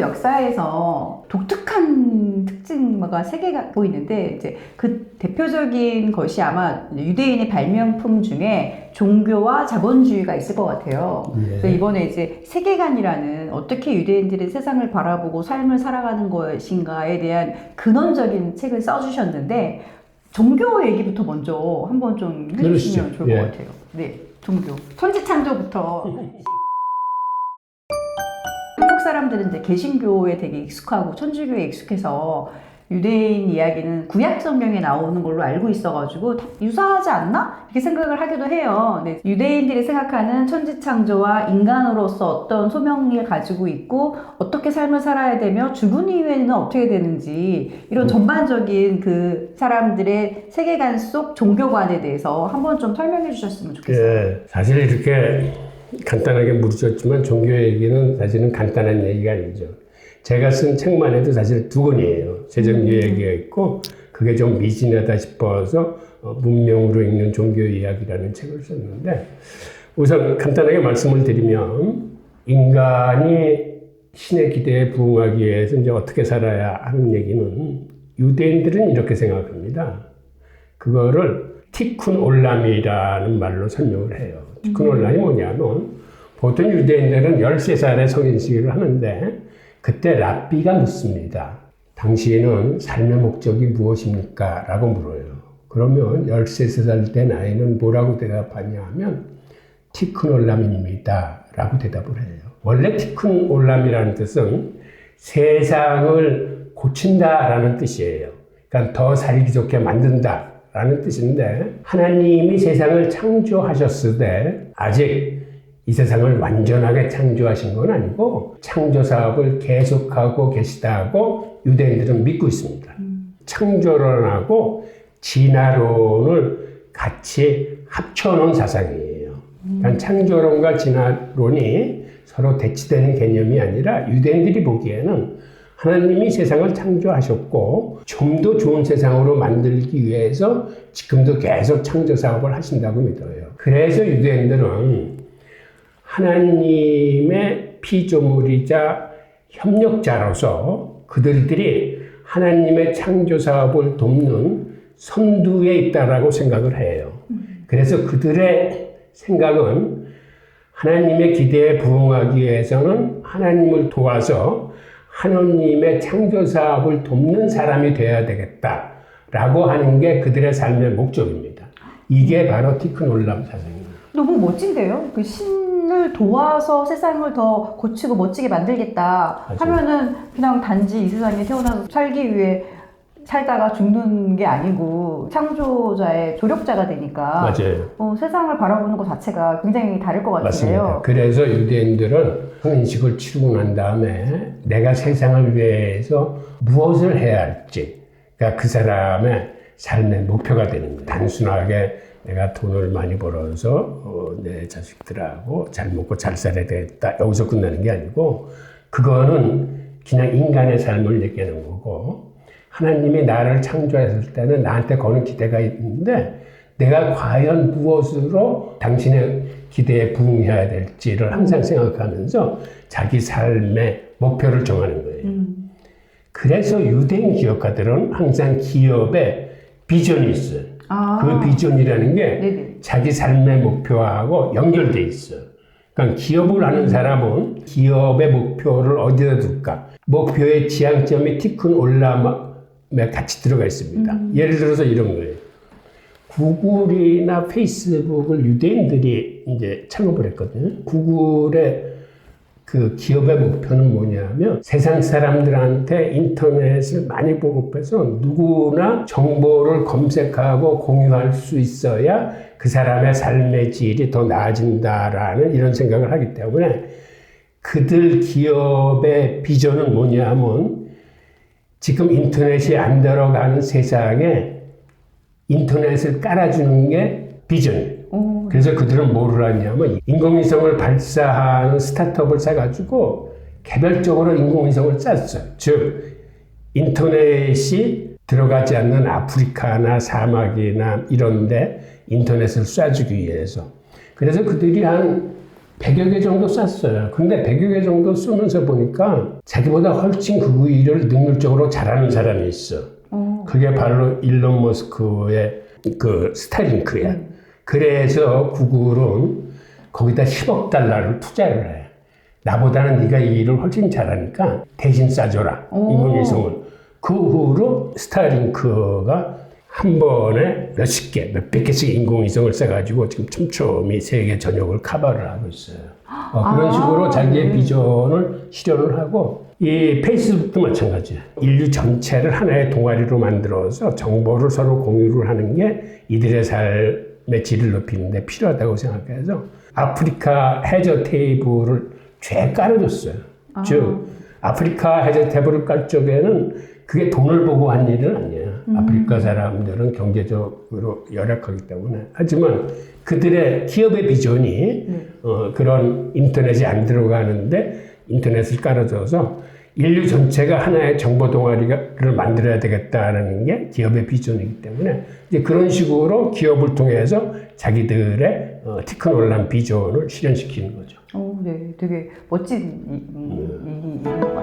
역사에서 독특한 특징가 세 개가 보이는데 이제 그 대표적인 것이 아마 유대인의 발명품 중에 종교와 자본주의가 있을 것 같아요. 그래서 이번에 이제 세계관이라는 어떻게 유대인들이 세상을 바라보고 삶을 살아가는 것인가에 대한 근원적인 책을 써주셨는데 종교 얘기부터 먼저 한번 좀 해주시면 좋을 것 같아요. 네, 종교. 천지창조부터. 한국 사람들은 이제 개신교에 되게 익숙하고 천주교에 익숙해서 유대인 이야기는 구약 성경에 나오는 걸로 알고 있어가지고 유사하지 않나? 이렇게 생각을 하기도 해요. 네. 유대인들이 생각하는 천지창조와 인간으로서 어떤 소명을 가지고 있고 어떻게 삶을 살아야 되며 죽은 이후에는 어떻게 되는지 이런 전반적인 그 사람들의 세계관 속 종교관에 대해서 한번 좀 설명해 주셨으면 좋겠어요. 네, 사실 이렇게 간단하게 물으셨지만 종교 얘기는 사실은 간단한 얘기가 아니죠. 제가 쓴 책만 해도 사실 2권이에요. 세종교 얘기가 있고 그게 좀 미진하다 싶어서 문명으로 읽는 종교 이야기라는 책을 썼는데 우선 간단하게 말씀을 드리면 인간이 신의 기대에 부응하기 위해서 이제 어떻게 살아야 하는 얘기는 유대인들은 이렇게 생각합니다. 그거를 티쿤 올람이라는 말로 설명을 해요. 티쿤 올람이 뭐냐면 보통 유대인들은 13살에 성인식을 하는데 그때 랍비가 묻습니다. 당신은 삶의 목적이 무엇입니까? 라고 물어요. 그러면 13살 된 아이는 뭐라고 대답하냐 하면 티쿤 올람입니다. 라고 대답을 해요. 원래 티쿤 올람이라는 뜻은 세상을 고친다라는 뜻이에요. 그러니까 더 살기 좋게 만든다 라는 뜻인데 하나님이 세상을 창조하셨을 때 아직 이 세상을 완전하게 창조하신 건 아니고 창조 사업을 계속하고 계시다고 유대인들은 믿고 있습니다. 창조론하고 진화론을 같이 합쳐놓은 사상이에요. 그러니까 창조론과 진화론이 서로 대치되는 개념이 아니라 유대인들이 보기에는 하나님이 세상을 창조하셨고 좀 더 좋은 세상으로 만들기 위해서 지금도 계속 창조 사업을 하신다고 믿어요. 그래서 유대인들은 하나님의 피조물이자 협력자로서 그들이 하나님의 창조 사업을 돕는 선두에 있다라고 생각을 해요. 그래서 그들의 생각은 하나님의 기대에 부응하기 위해서는 하나님을 도와서 하나님의 창조 사업을 돕는 사람이 되어야 되겠다라고 하는 게 그들의 삶의 목적입니다. 이게 바로 티쿤 올람 사상입니다. 너무 멋진데요? 그 신을 도와서 세상을 더 고치고 멋지게 만들겠다 하면은 그냥 단지 이 세상에 태어나서 살기 위해 살다가 죽는 게 아니고 창조자의 조력자가 되니까 맞아요. 세상을 바라보는 것 자체가 굉장히 다를 것 같아요. 맞습니다. 그래서 유대인들은 성인식을 치르고 난 다음에 내가 세상을 위해서 무엇을 해야 할지 그러니까 그 사람의 삶의 목표가 되는 거예요. 단순하게 내가 돈을 많이 벌어서 내 자식들하고 잘 먹고 잘 살아야 되겠다 여기서 끝나는 게 아니고 그거는 그냥 인간의 삶을 얘기하는 거고 하나님이 나를 창조했을 때는 나한테 거는 기대가 있는데 내가 과연 무엇으로 당신의 기대에 부응해야 될지를 항상 생각하면서 자기 삶의 목표를 정하는 거예요. 그래서 유대인 기업가들은 항상 기업에 비전이 있어요. 그 비전이라는 게 네네. 자기 삶의 목표하고 연결돼 있어요. 그러니까 기업을 하는 사람은 기업의 목표를 어디다 둘까? 목표의 지향점이 티쿤 올람에 같이 들어가 있습니다. 예를 들어서 이런 거예요. 구글이나 페이스북을 유대인들이 이제 창업을 했거든요. 구글의 그 기업의 목표는 뭐냐면 세상 사람들한테 인터넷을 많이 보급해서 누구나 정보를 검색하고 공유할 수 있어야 그 사람의 삶의 질이 더 나아진다라는 이런 생각을 하기 때문에 그들 기업의 비전은 뭐냐면 지금 인터넷이 안 들어가는 세상에 인터넷을 깔아주는 게 비전이에요. 그래서 그들은 뭐를 하냐면 인공위성을 발사하는 스타트업을 사가지고 개별적으로 인공위성을 쐈어요. 즉 인터넷이 들어가지 않는 아프리카나 사막이나 이런 데 인터넷을 쏴주기 위해서. 그래서 그들이 한 100여 개 정도 쐈어요. 근데 100여 개 정도 쏘면서 보니까 자기보다 훨씬 그 일을 능률적으로 잘하는 사람이 있어. 그게 바로 일론 머스크의 그 스타링크야. 그래서 구글은 거기다 10억 달러를 투자를 해. 나보다는 네가 이 일을 훨씬 잘하니까 대신 쏴줘라. 인공위성을. 그 후로 스타링크가 한 번에 몇십 개, 몇백 개씩 인공위성을 쏴가지고 지금 촘촘히 세계 전역을 커버를 하고 있어요. 그런 식으로 자기의 비전을 실현을 하고 이 페이스북도 마찬가지예요. 인류 전체를 하나의 동아리로 만들어서 정보를 서로 공유를 하는 게 이들의 삶의 질을 높이는 데 필요하다고 생각해서 아프리카 해저 테이블을 쫙 깔아줬어요. 즉 아프리카 해저 테이블을 깔 적에는 그게 돈을 보고 한 일은 아니에요. 아프리카 사람들은 경제적으로 열악하기 때문에. 하지만 그들의 기업의 비전이 그런 인터넷이 안 들어가는데 인터넷을 깔아줘서 인류 전체가 하나의 정보 동아리를 만들어야 되겠다는 게 기업의 비전이기 때문에 이제 그런 식으로 기업을 통해서 자기들의 티크놀란 비전을 실현시키는 거죠. 네, 되게 멋진 얘기인 것